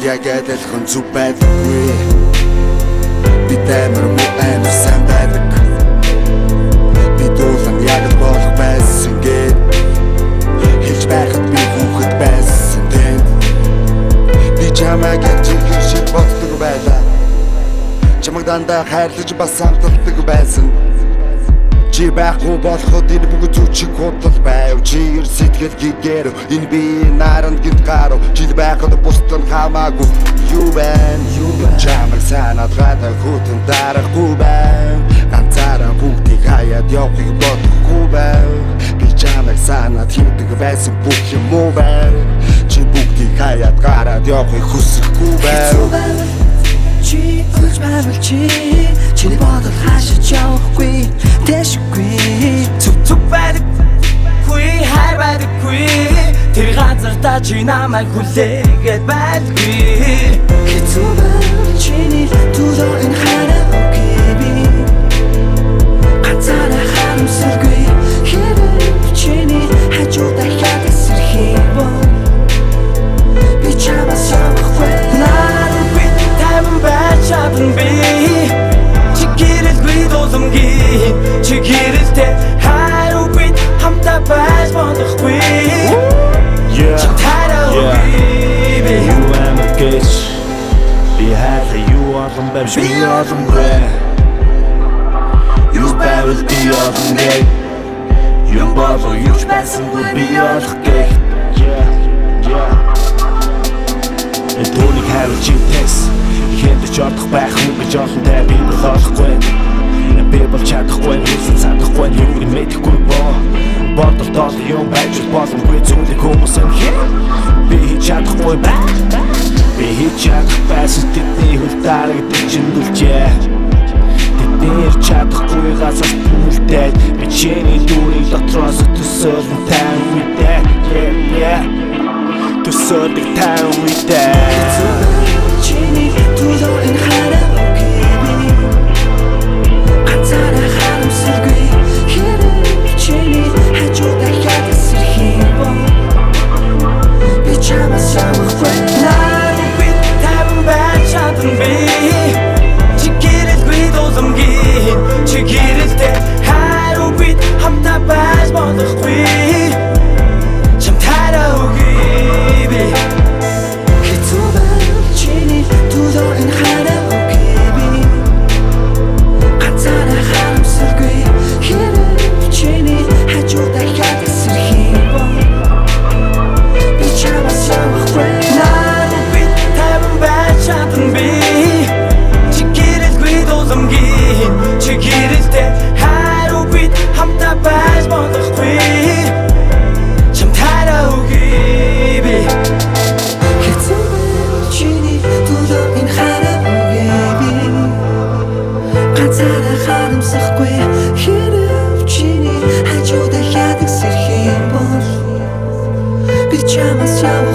яг адилхан зүг байдаггүй. Бид амар муу амар сайн байдаг. Бид уулан яг л болох байсан гээд хэлж байхад би хүүхэд байсан тэнд. Би чамайг ячиг шиг боддог байлаа. Чамайг дандаа хайрлаж бас амталдаг байсан. Чи байхгүй болоход энэ бүгд зүчиг худлал байв. Чи ер сэтгэл гэгэр энэ би наранд гинт гарав. Чи байхад бусдын хамаагүй юу байна? Чамайг санаад гадаа хүтэн дарахгүй байна. Ганцаараа бүгдийг хаяад явахыг бодохгүй байна. Би чамайг санаад хийдэг байсан бүх юм уу байна. Чи бүгдийг хаяад гараад явахыг хүсэхгүй байна. Чи олж байвал чиний бодол хаашаач явахгүй тэшгүй. Зүг байдаггүй хайр байдаггүй. Тэр газартаа чи намайг хүлээгээд байдаггүй. Хэцүү байвал чиний төлөө энэ хараагүй би. Ганцаараа харамсалгүй хэрэг чиний хажуудаа хятад сэрхий бол би чамаас явахгүй. Чи гэрэлгүй дууламгийн чи гэрэлтэй хайруугүй хамтаа байж бодохгүй. Чи тараагүй би юу амар гэж би хайрлаа юу олон байвч би олон бай. Юу байвал би олон гэй. Юу болоо юу ч байсангүй би олох гэй. Эдгүүнийг хайрлаж интээс ихэнд ч ордох байх хүн гэж олонтай би болохгүй. Би бол чадахгүй, хэлсэн цадахгүй, юуг мэдэхгүй боо. Бодолтой юм байж боломгүй зүйлийг хүмүүс юм хий. Би хийж чадахгүй бай. Би хийж чадахгүй тэдний хөл дарагдаж зөндөлжээ. Тэдний чадахгүй газар түлдээд би чиний дүүрийн дотроос төсөөлөн тань үедээ. Төсөөлөг тань үедээ. Чиний төлөө энэ хараагүй би. Ганцаараа харамсалгүй хэрэг чиний хажуудаа хятад сэрхий бол би чамаас явахгүй. Наргүй таван байж чадангүй. Чи гэрэлгүй дууламгийн чи гэрэлтэй хайруугүй хамтаа байж бодохгүй. Чам тараагүй би. Ганцаараа харамсахгүй хэрэг чиний хажуудаа хятад сэрхий бол би чамаас явах.